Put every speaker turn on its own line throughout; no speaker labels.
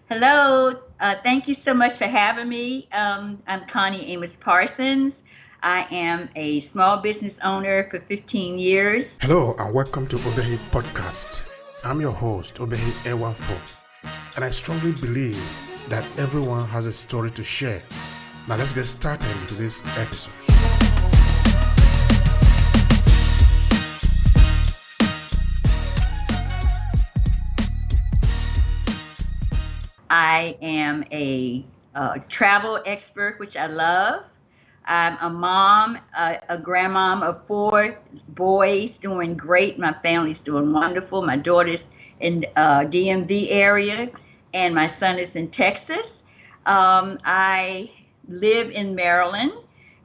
Hello. Thank you so much for having me. I'm Connie Amos Parsons. I am a small business owner for 15 years.
Hello and welcome to Obehi Podcast. I'm your host, Obehi Ewanfo, and I strongly believe that everyone has a story to share. Now let's get started with this episode.
I am a travel expert, which I love. I'm a mom, a grandmom of 4 boys, doing great. My family's doing wonderful. My daughter's in DMV area, and my son is in Texas. I live in Maryland,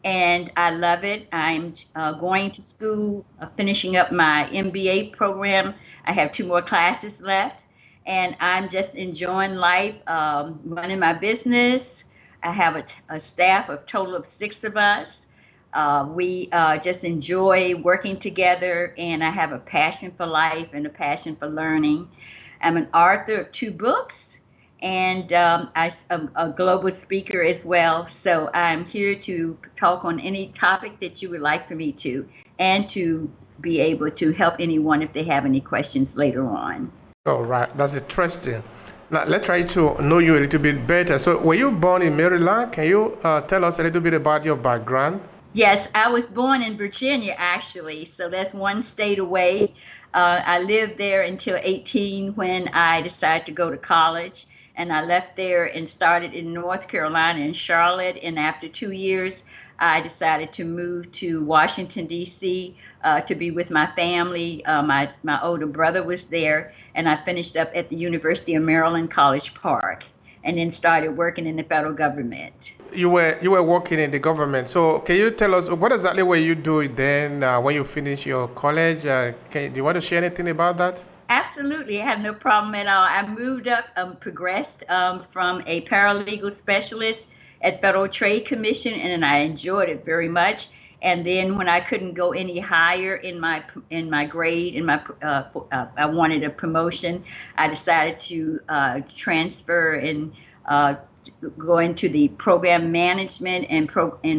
and I love it. I'm going to school, finishing up my MBA program. I have 2 more classes left, and I'm just enjoying life, running my business. I have a staff of total of 6 of us. We just enjoy working together, and I have a passion for life and a passion for learning. I'm an author of 2 books, and I'm a global speaker as well. So I'm here to talk on any topic that you would like for me to, and to be able to help anyone if they have any questions later on.
All right, that's interesting. Now let's try to know you a little bit better. So, were you born in Maryland? Can you tell us a little bit about your background?
Yes, I was born in Virginia, actually, so that's one state away. I lived there until 18 when I decided to go to college, and I left there and started in North Carolina in Charlotte. And after 2 years, I decided to move to Washington, D.C. To be with my family. My older brother was there, and I finished up at the University of Maryland, College Park, and then started working in the federal government.
You were working in the government. So, can you tell us what exactly were you doing then when you finished your college? Do you want to share anything about that?
Absolutely, I have no problem at all. I moved up, progressed from a paralegal specialist at Federal Trade Commission, and I enjoyed it very much. And then when I couldn't go any higher in my grade, I wanted a promotion. I decided to transfer and go into the program management and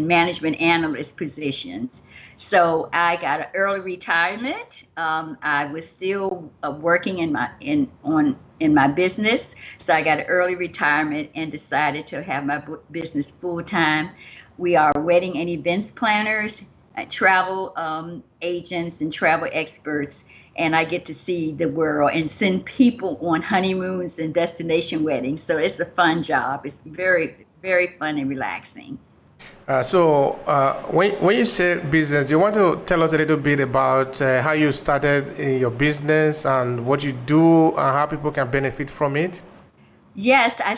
management analyst positions. So I got an early retirement. I was still working in my business, so I got an early retirement and decided to have my business full time. We are wedding and events planners, travel agents, and travel experts, and I get to see the world and send people on honeymoons and destination weddings. So it's a fun job. It's very, very fun and relaxing.
When you say business, do you want to tell us a little bit about how you started in your business and what you do and how people can benefit from it?
Yes, I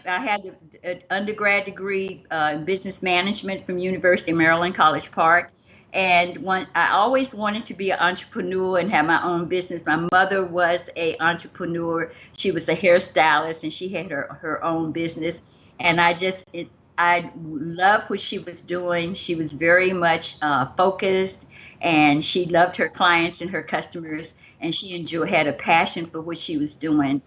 had an undergrad degree in business management from University of Maryland, College Park. And I always wanted to be an entrepreneur and have my own business. My mother was an entrepreneur. She was a hairstylist, and she had her own business. And I loved what she was doing. She was very much focused, and she loved her clients and her customers, and she had a passion for what she was doing.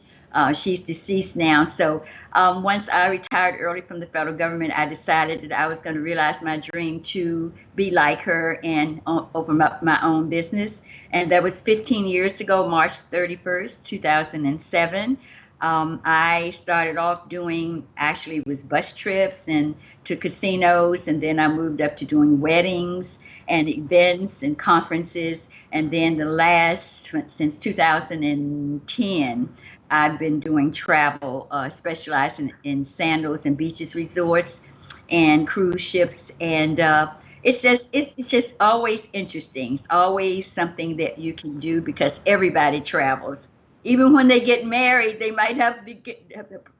She's deceased now. So once I retired early from the federal government, I decided that I was going to realize my dream to be like her and open up my own business. And that was 15 years ago, March 31st, 2007. I started off actually, it was bus trips and to casinos, and then I moved up to doing weddings and events and conferences. And then since 2010, I've been doing travel, specializing in sandals and beaches resorts and cruise ships. And it's just always interesting. It's always something that you can do because everybody travels. Even when they get married, they might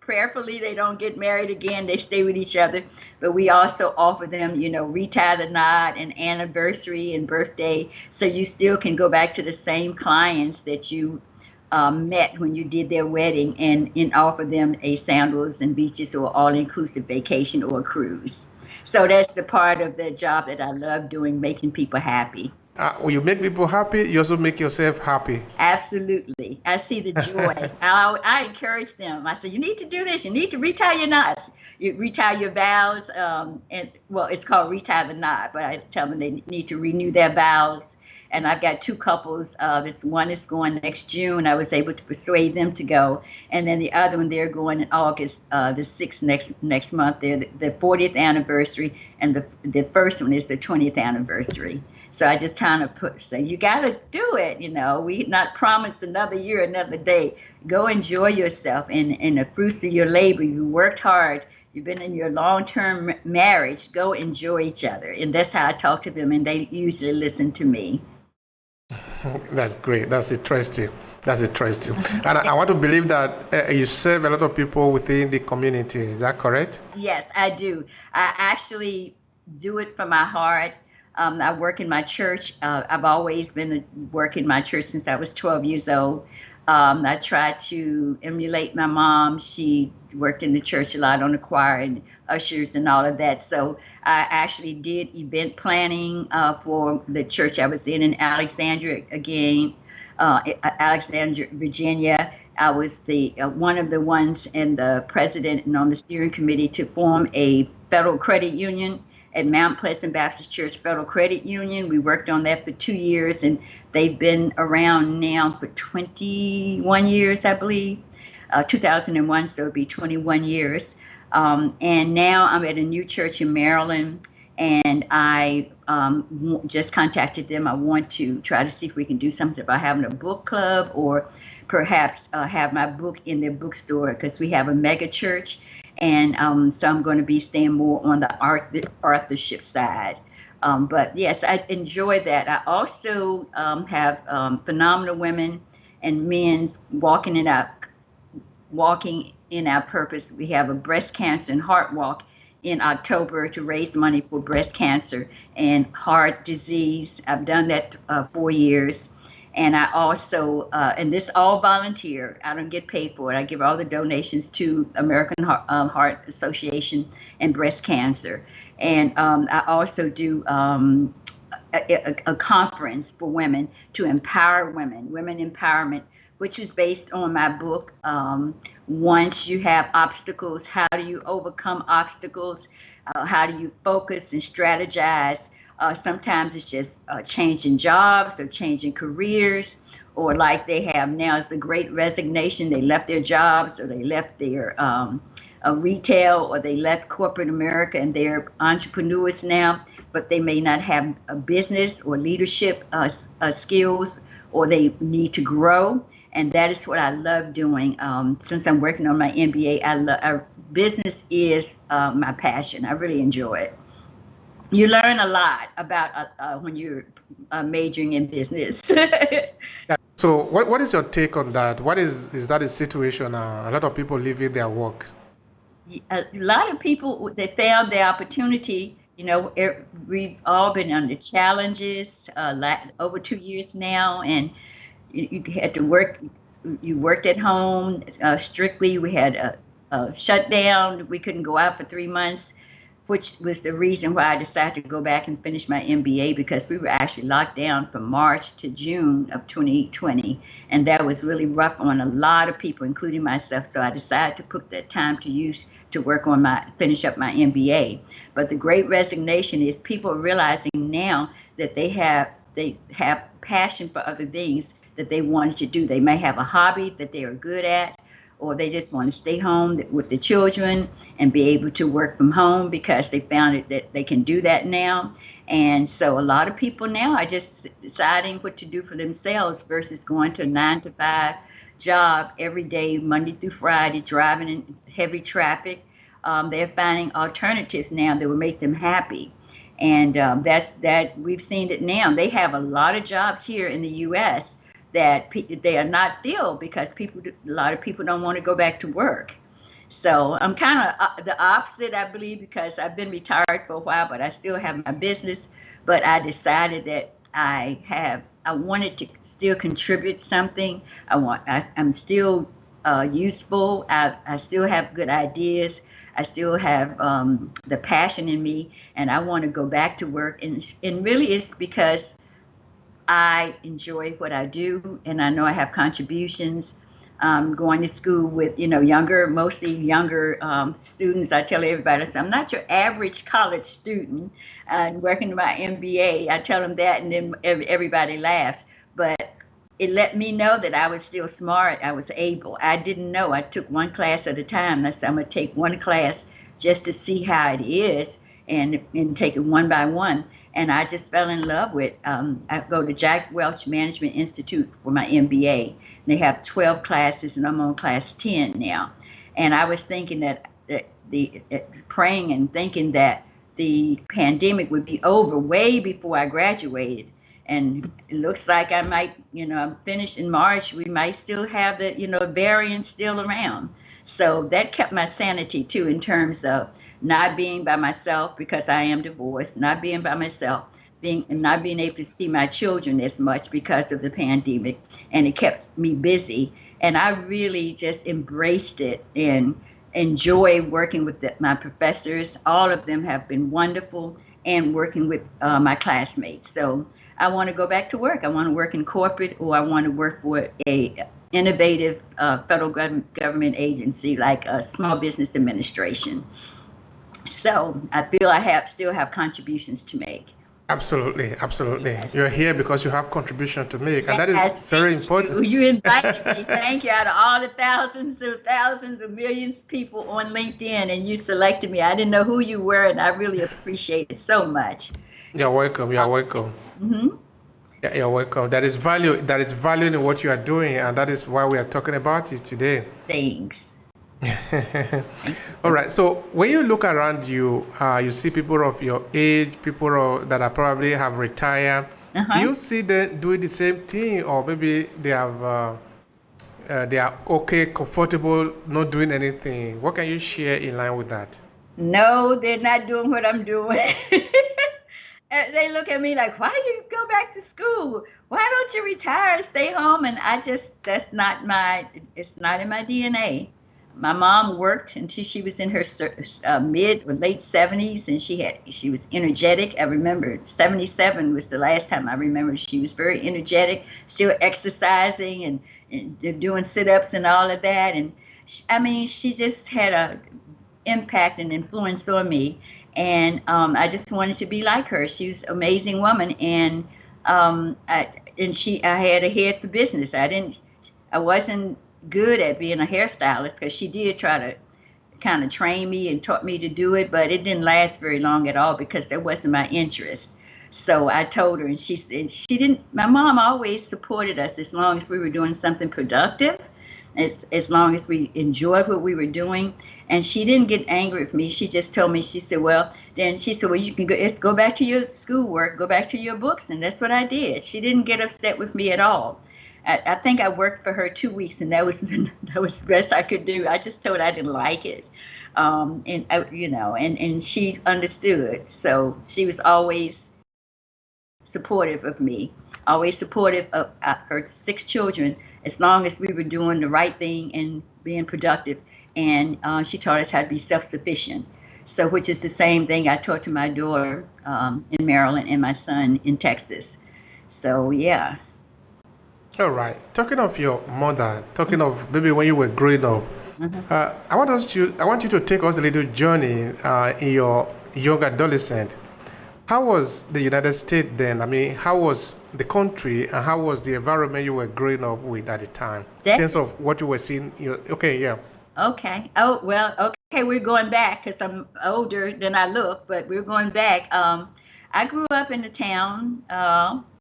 prayerfully, they don't get married again. They stay with each other. But we also offer them, retie the knot and anniversary and birthday. So you still can go back to the same clients that you met when you did their wedding and offer them a sandals and beaches or all-inclusive vacation or a cruise. So that's the part of the job that I love doing, making people happy.
When you make people happy, you also make yourself happy.
Absolutely. I see the joy. I encourage them. I say, you need to do this. You need to retie your knots. You retie your vows. And well, it's called retie the knot, but I tell them they need to renew their vows. And I've got two couples. It's one is going next June. I was able to persuade them to go, and then the other one they're going in August, the 6th next month. They're the 40th anniversary, and the first one is the 20th anniversary. So I just kind of say, you got to do it. We not promised another year, another day. Go enjoy yourself and the fruits of your labor. You worked hard. You've been in your long-term marriage. Go enjoy each other. And that's how I talk to them, and they usually listen to me.
That's great. That's interesting. And I want to believe that you serve a lot of people within the community. Is that correct?
Yes, I do. I actually do it from my heart. I work in my church. I've always been working in my church since I was 12 years old. I try to emulate my mom. She worked in the church a lot on the choir and ushers and all of that. So I actually did event planning for the church I was in Alexandria, Alexandria, Virginia. I was the one of the ones and the president and on the steering committee to form a federal credit union at Mount Pleasant Baptist Church Federal Credit Union. We worked on that for 2 years, and they've been around now for 21 years, I believe. 2001, so it'll be 21 years. And now I'm at a new church in Maryland, and I just contacted them. I want to try to see if we can do something about having a book club, or perhaps have my book in their bookstore, because we have a mega church. And so I'm going to be staying more on the authorship side. But yes, I enjoy that. I also have phenomenal women and men walking in our purpose. We have a breast cancer and heart walk in October to raise money for breast cancer and heart disease. I've done that 4 years. And I also, and this all volunteer. I don't get paid for it. I give all the donations to American Heart Association and breast cancer. And I also do a conference for women to empower women empowerment, which is based on my book. Once you have obstacles, how do you overcome obstacles? How do you focus and strategize? Sometimes it's just changing jobs or changing careers, or like they have now is the great resignation. They left their jobs, or they left their retail, or they left corporate America, and they're entrepreneurs now, but they may not have a business or leadership skills, or they need to grow. And that is what I love doing. Since I'm working on my MBA, business is my passion. I really enjoy it. You learn a lot about when you're majoring in business.
Yeah. So what is your take on that? What is that a situation a lot of people leaving their work?
A lot of people, they found their opportunity. We've all been under challenges over 2 years now, and you had to work. You worked at home strictly. We had a shutdown. We couldn't go out for 3 months, which was the reason why I decided to go back and finish my MBA, because we were actually locked down from March to June of 2020. And that was really rough on a lot of people, including myself. So I decided to put that time to use to finish up my MBA. But the great resignation is people are realizing now that they have passion for other things that they wanted to do. They may have a hobby that they are good at, or they just want to stay home with the children and be able to work from home, because they found it that they can do that now. And so a lot of people now are just deciding what to do for themselves versus going to a 9-to-5 job every day, Monday through Friday, driving in heavy traffic. They're finding alternatives now that will make them happy. And that we've seen it now. They have a lot of jobs here in the U.S. that they are not filled because a lot of people don't want to go back to work. So I'm kind of the opposite, I believe, because I've been retired for a while, but I still have my business. But I decided that I wanted to still contribute something. I'm still useful. I still have good ideas. I still have the passion in me, and I want to go back to work. And really, it's because I enjoy what I do, and I know I have contributions. Going to school with, mostly younger students. I tell everybody, I say, I'm not your average college student. And working my MBA, I tell them that, and then everybody laughs. But it let me know that I was still smart. I was able. I didn't know. I took one class at a time. I said, I'm going to take one class just to see how it is, and take it one by one. And I just fell in love with. I go to Jack Welch Management Institute for my MBA. They have 12 classes, and I'm on class 10 now. And I was thinking praying and thinking that the pandemic would be over way before I graduated. And it looks like I might, I'm finished in March. We might still have the, variant still around. So that kept my sanity too, in terms of not being by myself, because I am divorced, not being by myself, not being able to see my children as much because of the pandemic, and it kept me busy. And I really just embraced it and enjoy working with my professors. All of them have been wonderful, and working with my classmates. So I want to go back to work. I want to work in corporate, or I want to work for a innovative federal government agency like a Small Business Administration. So I feel I still have contributions to make.
Absolutely.
Yes.
You're here because you have contribution to make, and that
Yes,
is very important.
You invited me. Thank you. Out of all the thousands of millions of people on LinkedIn, and you selected me. I didn't know who you were, and I really appreciate it so much.
You're welcome.
Mm-hmm.
Yeah, you're welcome. There is value in what you are doing, and that is why we are talking about it today.
Thanks.
All right. So when you look around you, you see people of your age, people that are probably have retired. Do you see them doing the same thing, or maybe they are okay, comfortable, not doing anything? What can you share in line with that?
No, they're not doing what I'm doing. They look at me like, why do you go back to school? Why don't you retire and stay home? And it's not in my DNA. My mom worked until she was in her mid or late 70s, and she was energetic. I remember 77 was the last time I remember. She was very energetic, still exercising and doing sit-ups and all of that. And she just had a impact and influence on me. And I just wanted to be like her. She was an amazing woman, and I had a head for business. I wasn't good at being a hairstylist, because she did try to kind of train me and taught me to do it, but it didn't last very long at all because that wasn't my interest. So I told her, and she said she didn't. My mom always supported us as long as we were doing something productive, as long as we enjoyed what we were doing. And she didn't get angry with me. She just told me, she said, well, you can go back to your schoolwork, go back to your books. And that's what I did. She didn't get upset with me at all. I think I worked for her 2 weeks, and that was the best I could do. I just told her I didn't like it. And she understood. So she was always supportive of me, always supportive of her 6 children, as long as we were doing the right thing and being productive. And she taught us how to be self-sufficient. So, which is the same thing I taught to my daughter in Maryland and my son in Texas. So, yeah.
All right. Talking of your mother, talking of maybe when you were growing up, I want you to take us a little journey in your young adolescent. How was the United States then? How was the country, and how was the environment you were growing up with at the time? In terms of what you were seeing. Okay.
Oh, well, okay, we're going back because I'm older than I look, but we're going back. I grew up in the town,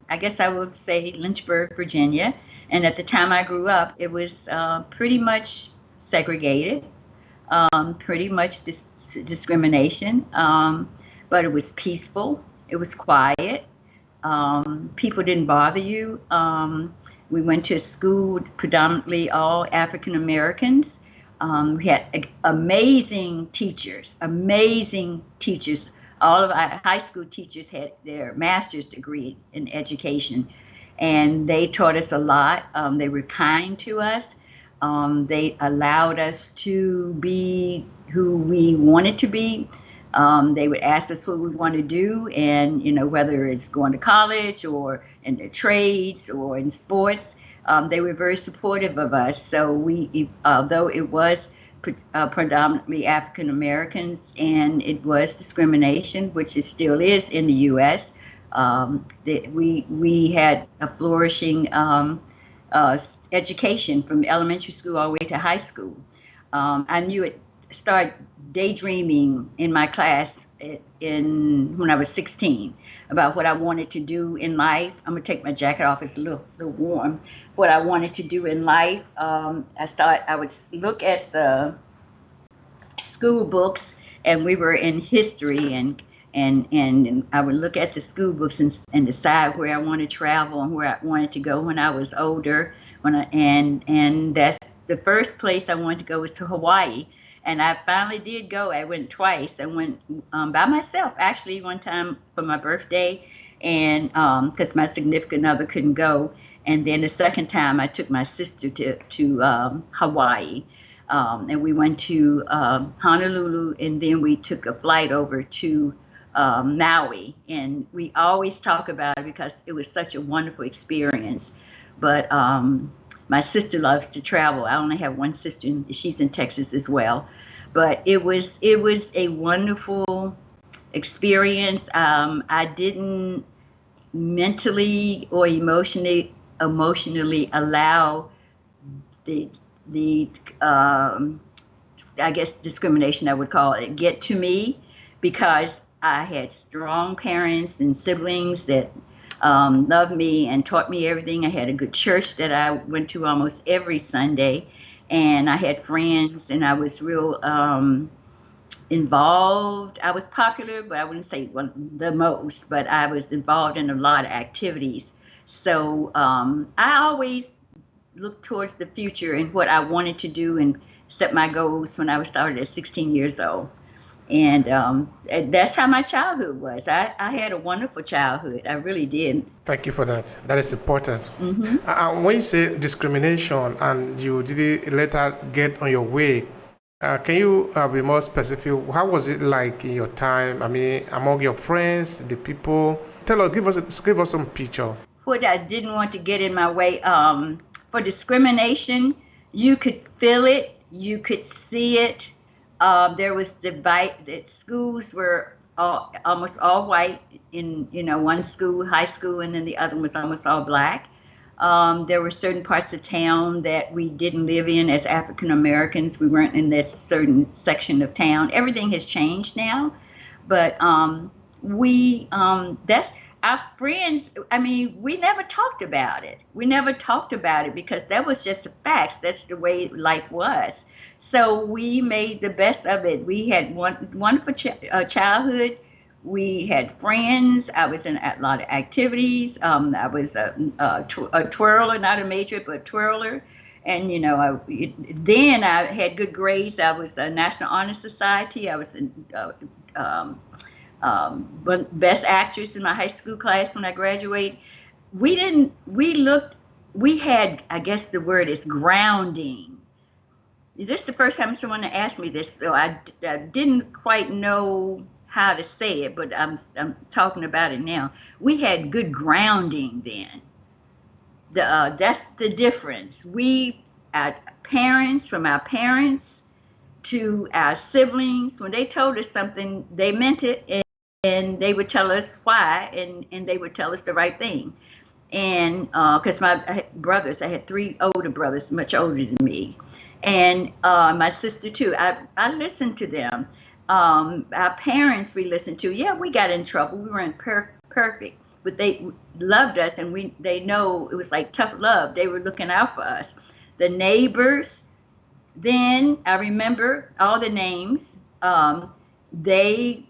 I guess I would say Lynchburg, Virginia. And at the time I grew up, it was pretty much segregated, pretty much discrimination, but it was peaceful. It was quiet. People didn't bother you. We went to a school predominantly all African Americans. We had amazing teachers. All of our high school teachers had their master's degree in education, and they taught us a lot. They were kind to us. They allowed us to be who we wanted to be. They would ask us what we want to do, and whether it's going to college or the trades or in sports. They were very supportive of us. So although it was predominantly African Americans, and it was discrimination, which it still is in the U.S. We had a flourishing education from elementary school all the way to high school. I knew it. Started daydreaming in my class when I was 16 about what I wanted to do in life. I'm gonna take my jacket off; it's a little warm. What I wanted to do in life. I would look at the school books, and we were in history, and I would look at the school books and decide where I wanted to travel and where I wanted to go when I was older. And that's the first place I wanted to go was to Hawaii. And I finally did go. I went twice. I went by myself, actually, one time for my birthday, and because my significant other couldn't go. And then the second time, I took my sister to Hawaii, and we went to Honolulu, and then we took a flight over to Maui. And we always talk about it because it was such a wonderful experience. But my sister loves to travel. I only have one sister, and she's in Texas as well. But it was a wonderful experience. I didn't mentally or emotionally allow the I guess discrimination, I would call it, get to me, because I had strong parents and siblings that loved me and taught me everything. I had a good church that I went to almost every Sunday, and I had friends, and I was real involved. I was popular, but I wouldn't say the most, but I was involved in a lot of activities. So I always looked towards the future and what I wanted to do and set my goals when I was started at 16 years old. And that's how my childhood was. I had a wonderful childhood. I really did.
Thank you for that. That is important.
Mm-hmm.
When you say discrimination and you didn't later get on your way, can you be more specific? How was it like in your time? I mean, among your friends, the people? Give us some picture.
What I didn't want to get in my way, for discrimination, you could feel it, you could see it. There was divide that schools were almost all white in one school, high school, and then the other was almost all black. There were certain parts of town that we didn't live in as African Americans. We weren't in that certain section of town. Everything has changed now, but that's our friends. I mean, we never talked about it. We never talked about it because that was just the facts. That's the way life was. So we made the best of it. We had wonderful childhood. We had friends. I was in a lot of activities. I was a twirler, not a major, but a twirler. And, then I had good grades. I was a National Honor Society. I was in best actress in my high school class when I graduated. We had, I guess the word is grounding. This is the first time someone asked me this, so I didn't quite know how to say it, but I'm talking about it now. We had good grounding then. That's the difference. Our parents, from our parents to our siblings, when they told us something, they meant it, and they would tell us why, and they would tell us the right thing. And because I had 3 older brothers, much older than me. And my sister too. I listened to them. Our parents we listened to. Yeah, we got in trouble. We weren't perfect, but they loved us, and they know it was like tough love. They were looking out for us. The neighbors. Then I remember all the names. They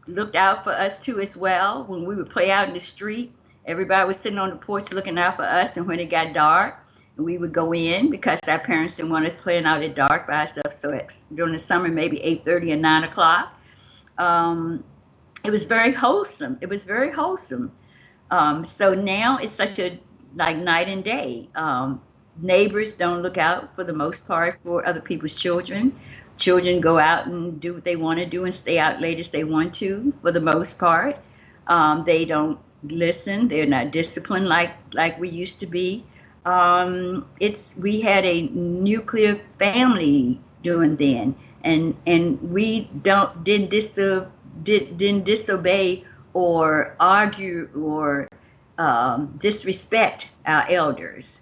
looked out for us too as well. When we would play out in the street, everybody was sitting on the porch looking out for us. And when it got dark, we would go in because our parents didn't want us playing out at dark by ourselves. So during the summer, maybe 8:30 or 9 o'clock. It was very wholesome. So now it's such a night and day. Neighbors don't look out for the most part for other people's children. Children go out and do what they want to do and stay out late as they want to for the most part. They don't listen. They're not disciplined like we used to be. We had a nuclear family doing then, and we didn't disobey or argue or disrespect our elders.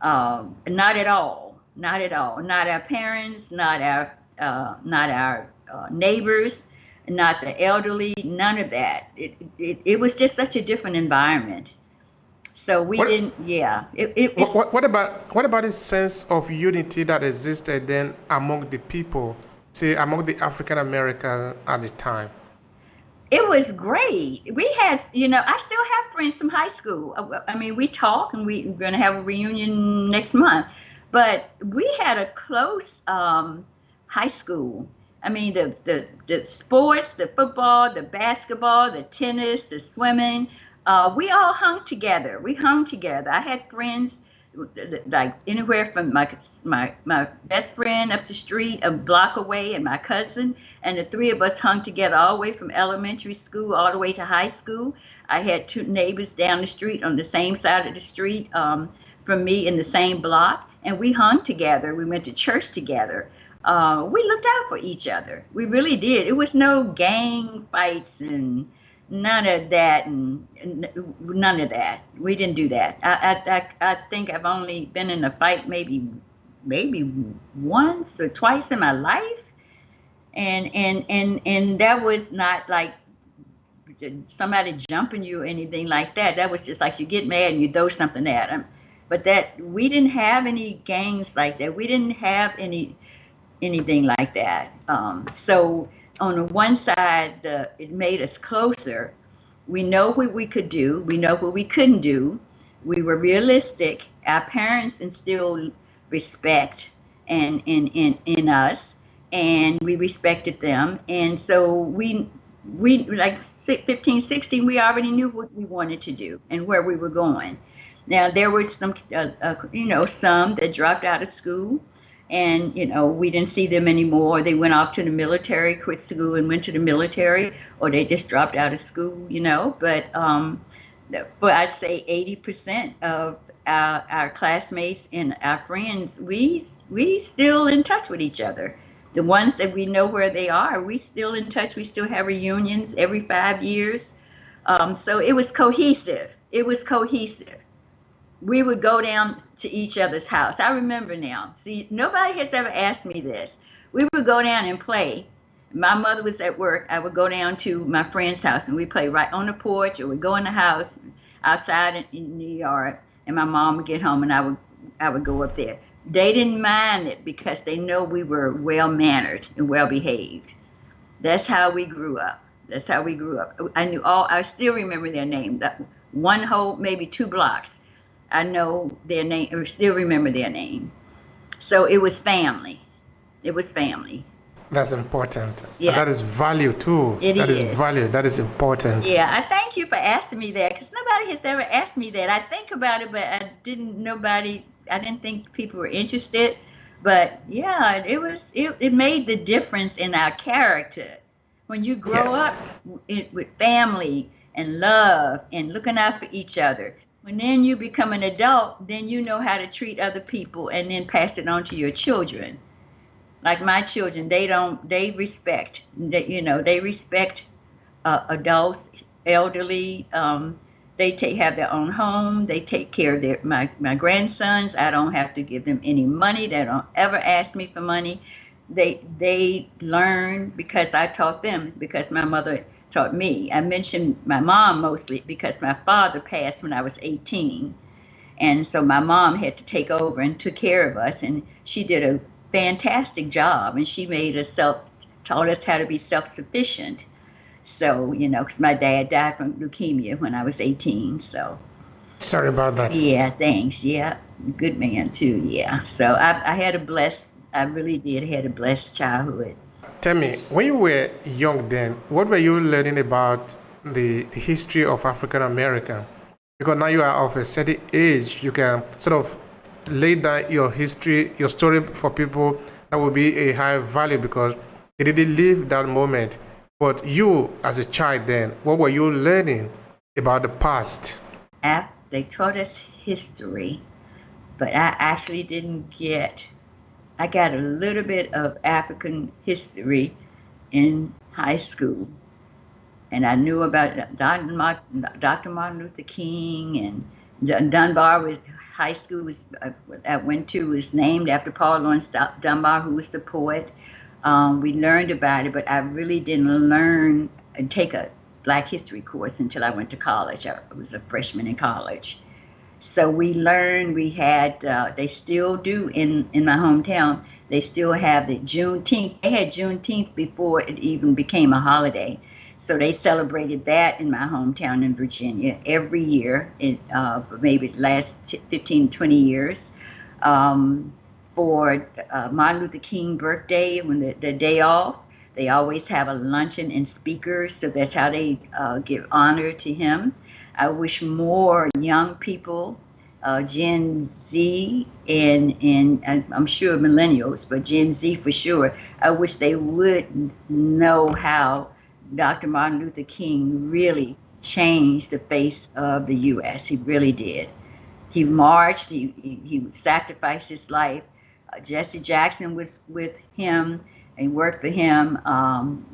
Not at all. Not at all. Not our parents. Not our neighbors. Not the elderly. None of that. It was just such a different environment. So we
What,
didn't. Yeah. It's
what about the sense of unity that existed then among the people, say among the African Americans at the time?
It was great. We had, I still have friends from high school. I mean, we talk, and we're going to have a reunion next month. But we had a close high school. I mean, the sports, the football, the basketball, the tennis, the swimming, we all hung together. We hung together. I had friends like anywhere from my best friend up the street, a block away, and my cousin, and the three of us hung together all the way from elementary school all the way to high school. I had two neighbors down the street on the same side of the street from me in the same block, and we hung together. We went to church together. We looked out for each other. We really did. It was no gang fights and none of that, and none of that. We didn't do that. I think I've only been in a fight maybe once or twice in my life, and that was not like somebody jumping you or anything like that. That was just like you get mad and you throw something at them. But that we didn't have any gangs like that. We didn't have anything like that. So on the one side, it made us closer. We know what we could do. We know what we couldn't do. We were realistic. Our parents instilled respect in us, and we respected them. And so we like 15, 16, we already knew what we wanted to do and where we were going. Now there were some, some that dropped out of school. And, we didn't see them anymore. They went off to the military, quit school and went to the military, or they just dropped out of school, But I'd say 80% of our classmates and our friends, we still in touch with each other. The ones that we know where they are, we still in touch. We still have reunions every 5 years. So it was cohesive. We would go down to each other's house. I remember now. See, nobody has ever asked me this. We would go down and play. My mother was at work. I would go down to my friend's house, and we'd play right on the porch, or we'd go in the house outside in the yard, and my mom would get home, and I would go up there. They didn't mind it because they know we were well-mannered and well-behaved. That's how we grew up. I still remember their name. That one whole, maybe 2 blocks. I know their name, or still remember their name. So it was family.
That's important.
Yeah.
And that is value too. That is value. That is important.
Yeah, I thank you for asking me that, because nobody has ever asked me that. I think about it, but I didn't think people were interested. But yeah, it made the difference in our character. When you grow up with family and love and looking out for each other, when then you become an adult, then you know how to treat other people and then pass it on to your children. Like my children, they respect adults, elderly. They have their own home. They take care of my grandsons. I don't have to give them any money. They don't ever ask me for money. They learn because I taught them, because my mother taught me. I mentioned my mom mostly because my father passed when I was 18. And so my mom had to take over and took care of us. And she did a fantastic job. And she taught us how to be self-sufficient. So, because my dad died from leukemia when I was 18. So.
Sorry about that.
Yeah, thanks. Yeah. Good man too. Yeah. So I really did had a blessed childhood.
Tell me, when you were young then, what were you learning about the history of African American? Because now you are of a certain age, you can sort of lay down your history, your story for people that will be a high value because they didn't live that moment. But you, as a child then, what were you learning about the past.
They taught us history, but I actually didn't get. I got a little bit of African history in high school, and I knew about Dr. Martin Luther King, and Dunbar was high school was I went to was named after Paul Laurence Dunbar, who was the poet. We learned about it, but I really didn't learn and take a Black history course until I went to college. I was a freshman in college. So we learned, we had, they still do in my hometown, they still have the Juneteenth. They had Juneteenth before it even became a holiday. So they celebrated that in my hometown in Virginia every year for maybe the last 15, 20 years. For Martin Luther King birthday, when the day off, they always have a luncheon and speakers. So that's how they give honor to him. I wish more young people, Gen Z and I'm sure millennials, but Gen Z for sure, I wish they would know how Dr. Martin Luther King really changed the face of the U.S. He really did. He marched, he sacrificed his life. Jesse Jackson was with him and worked for him.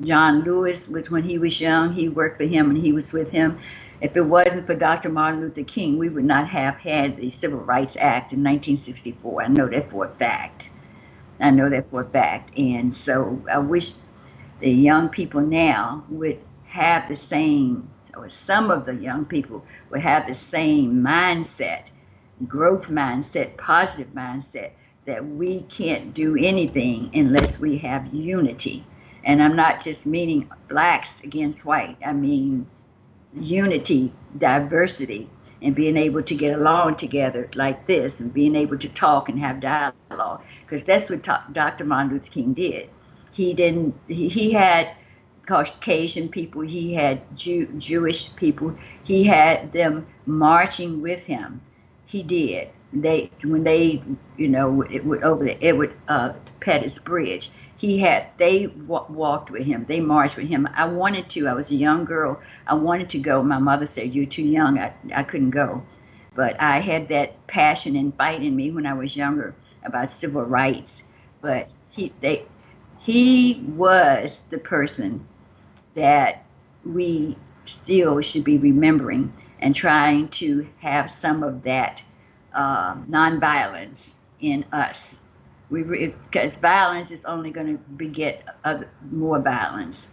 John Lewis was when he was young, he worked for him and he was with him. If it wasn't for Dr. Martin Luther King, we would not have had the Civil Rights Act in 1964. I know that for a fact. And so I wish the young people now would have the same, or some of the young people would have the same mindset, growth mindset, positive mindset, that we can't do anything unless we have unity. And I'm not just meaning blacks against white. I mean unity, diversity, and being able to get along together like this and being able to talk and have dialogue, because that's what Dr. Martin Luther King did. He had Caucasian people, he had Jewish people, he had them marching with him. He did. When they it would over the Edward Pettus Bridge, they walked with him, they marched with him. I was a young girl, I wanted to go. My mother said, "You're too young." I couldn't go, but I had that passion and fight in me when I was younger about civil rights. But he was the person that we still should be remembering and trying to have some of that nonviolence in us. Because violence is only going to beget more violence.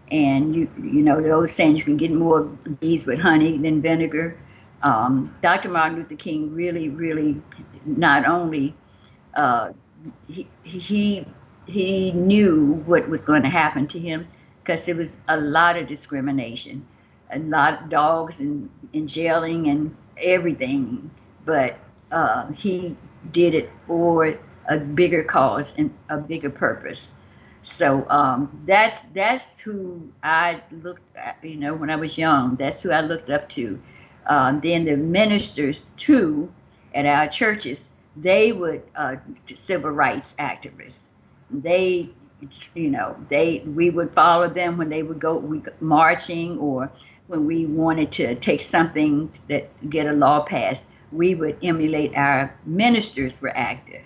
And you know the old saying, you can get more bees with honey than vinegar. Dr. Martin Luther King really not only he knew what was going to happen to him, because there was a lot of discrimination, a lot of dogs and jailing and everything, but he did it for a bigger cause and a bigger purpose. So that's who I looked at, when I was young. That's who I looked up to. Then the ministers too at our churches, they would civil rights activists. We would follow them when they would go marching, or when we wanted to take something that get a law passed, we would emulate. Our ministers were active.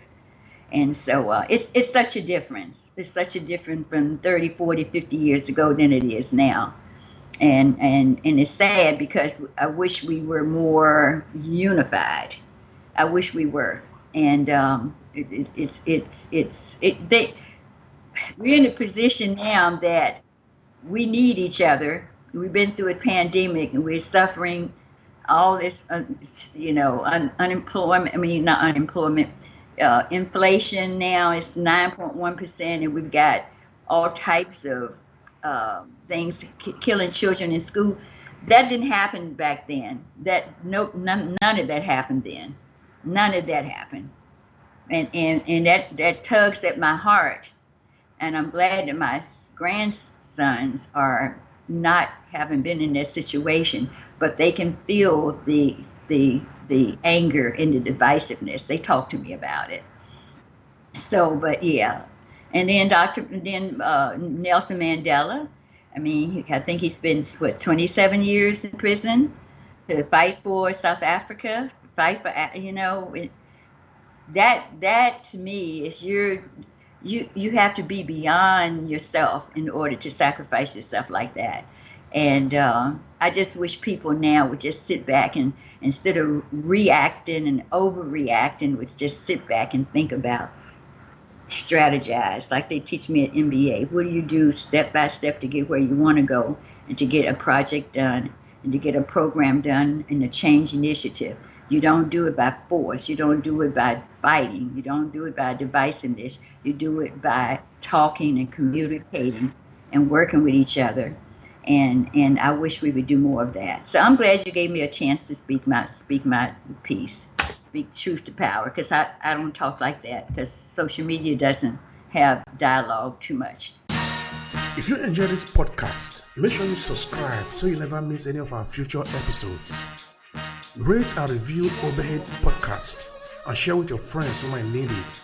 And so it's such a difference. It's such a difference from 30, 40, 50 years ago than it is now. And it's sad, because I wish we were more unified. I wish we were. And we're in a position now that we need each other. We've been through a pandemic and we're suffering all this, unemployment. I mean, not unemployment. Inflation now is 9.1%, and we've got all types of things killing children in school. That didn't happen back then. None of that happened then. None of that happened, and that tugs at my heart. And I'm glad that my grandsons are not having been in that situation, but they can feel the anger and the divisiveness. They talk to me about it. So, but yeah. And then Nelson Mandela. I mean, I think he spent 27 years in prison. to fight for South Africa, fight for, that to me is you have to be beyond yourself in order to sacrifice yourself like that. And I just wish people now would just sit back and instead of reacting and overreacting, would just sit back and think about, strategize like they teach me at MBA. What do you do step by step to get where you want to go and to get a project done and to get a program done and a change initiative? You don't do it by force. You don't do it by fighting. You don't do it by divisiveness. You do it by talking and communicating and working with each other. And I wish we would do more of that. So I'm glad you gave me a chance to speak my piece, speak truth to power, because I don't talk like that because social media doesn't have dialogue too much.
If you enjoy this podcast, make sure you subscribe so you never miss any of our future episodes. Rate and review Obehi Podcast and share with your friends who might need it.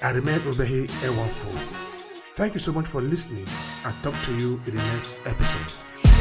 I remain Obehi Ewanfo. Thank you so much for listening and talk to you in the next episode.